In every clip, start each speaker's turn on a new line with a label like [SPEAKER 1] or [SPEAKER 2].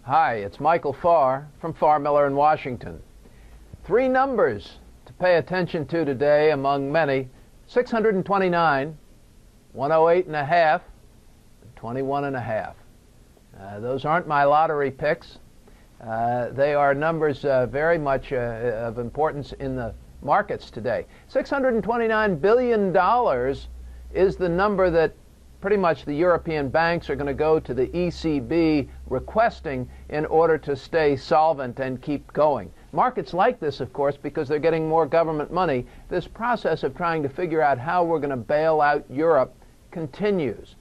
[SPEAKER 1] Hi, it's Michael Farr from Farr, Miller in Washington. Three numbers to pay attention to today among many: 629, 108.5, and 21.5. Those aren't my lottery picks. They are numbers very much of importance in the markets today. $629 billion is the number that pretty much the European banks are going to go to the ECB requesting in order to stay solvent and keep going. Markets like this, of course, because they're getting more government money. This process of trying to figure out how we're going to bail out Europe continues.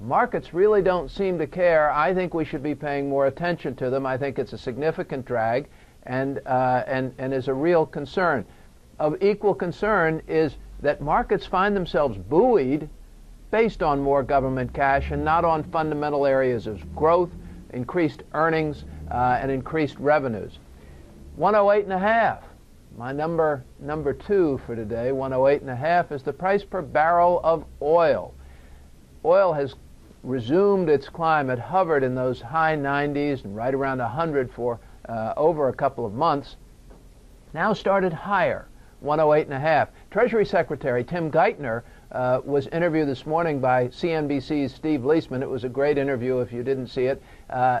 [SPEAKER 1] Markets really don't seem to care. I think we should be paying more attention to them. I think it's a significant drag and is a real concern. Of equal concern is that markets find themselves buoyed based on more government cash and not on fundamental areas of growth, increased earnings, and increased revenues. 108.5. My number two for today, 108.5, is the price per barrel of oil. Oil has resumed its climb. It hovered in those high 90s and right around 100 for over a couple of months. Now started higher, 108.5. Treasury Secretary Tim Geithner was interviewed this morning by CNBC's Steve Leisman. It was a great interview if you didn't see it.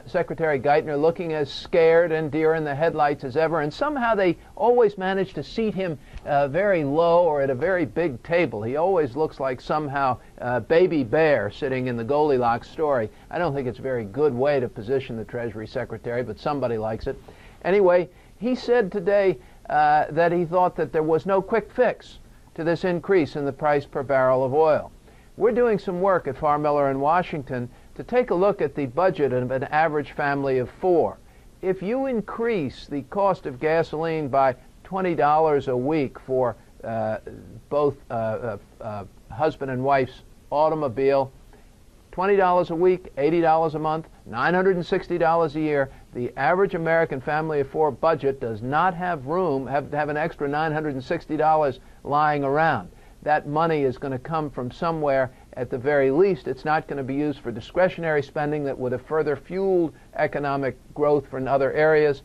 [SPEAKER 1] Secretary Geithner looking as scared and deer in the headlights as ever, and somehow they always manage to seat him very low or at a very big table. He always looks like somehow Baby Bear sitting in the Goldilocks story. I don't think it's a very good way to position the Treasury Secretary, but somebody likes it. Anyway, he said today that he thought that there was no quick fix to this increase in the price per barrel of oil. We're doing some work at Farr, Miller in Washington to take a look at the budget of an average family of four. If you increase the cost of gasoline by $20 a week for both husband and wife's automobile, $20 a week, $80 a month, $960 a year, the average American family of four budget does not have room, have an extra $960 lying around. That money is going to come from somewhere. At the very least, it's not going to be used for discretionary spending that would have further fueled economic growth from other areas.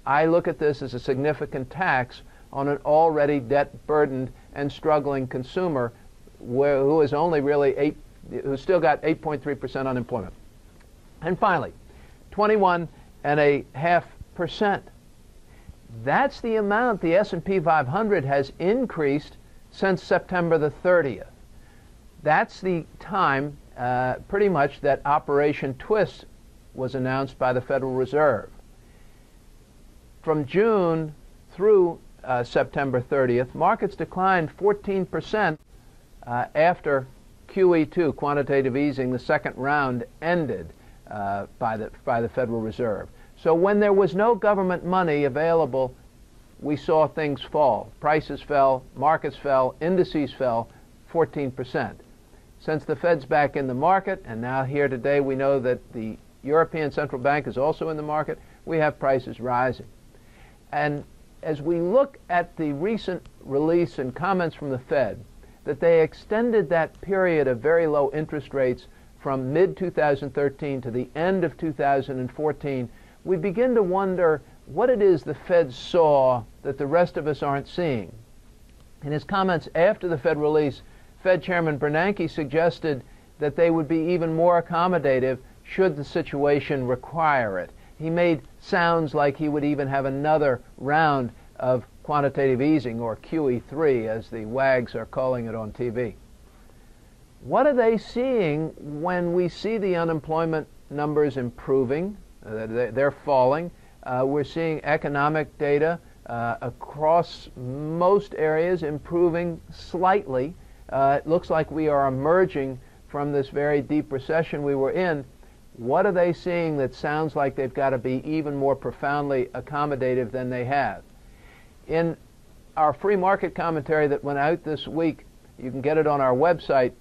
[SPEAKER 1] I look at this as a significant tax on an already debt-burdened and struggling consumer who is only really who's still got 8.3% unemployment. And finally, 21.5%. That's the amount the S&P 500 has increased since September the 30th. That's the time, pretty much, that Operation Twist was announced by the Federal Reserve. From June through September 30th, markets declined 14% after QE2, quantitative easing, the second round, ended by the Federal Reserve. So when there was no government money available, we saw things fall. Prices fell, markets fell, indices fell 14%. Since the Fed's back in the market, and now here today we know that the European Central Bank is also in the market, we have prices rising. And as we look at the recent release and comments from the Fed, that they extended that period of very low interest rates from mid-2013 to the end of 2014, we begin to wonder what it is the Fed saw that the rest of us aren't seeing. In his comments after the Fed release, Fed Chairman Bernanke suggested that they would be even more accommodative should the situation require it. He made sounds like he would even have another round of quantitative easing, or QE3 as the wags are calling it on TV. What are they seeing when we see the unemployment numbers improving? They're falling. We're seeing economic data across most areas improving slightly. It looks like we are emerging from this very deep recession we were in. What are they seeing that sounds like they've got to be even more profoundly accommodative than they have? In our free market commentary that went out this week, you can get it on our website,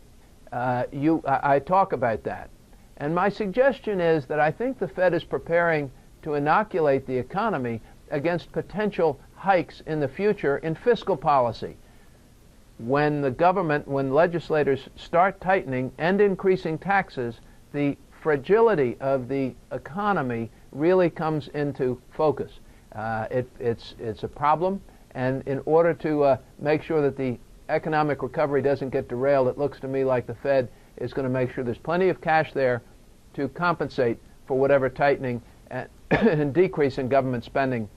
[SPEAKER 1] I talk about that. And my suggestion is that I think the Fed is preparing to inoculate the economy against potential hikes in the future in fiscal policy. When legislators start tightening and increasing taxes, the fragility of the economy really comes into focus. It's a problem, and in order to make sure that the economic recovery doesn't get derailed, it looks to me like the Fed is going to make sure there's plenty of cash there to compensate for whatever tightening and decrease in government spending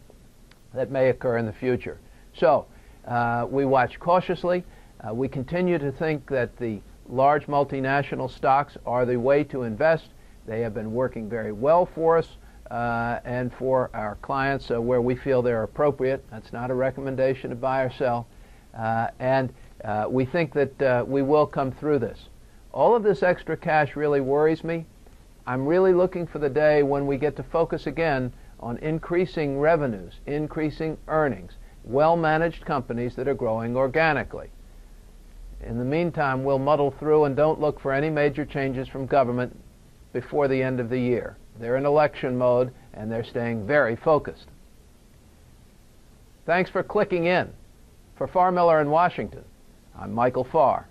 [SPEAKER 1] that may occur in the future. So we watch cautiously. We continue to think that the large multinational stocks are the way to invest. They have been working very well for us and for our clients where we feel they're appropriate. That's not a recommendation to buy or sell. And we think that we will come through this. All of this extra cash really worries me. I'm really looking for the day when we get to focus again on increasing revenues, increasing earnings, well-managed companies that are growing organically. In the meantime, we'll muddle through and don't look for any major changes from government before the end of the year. They're in election mode, and they're staying very focused. Thanks for clicking in. For Farr, Miller in Washington, I'm Michael Farr.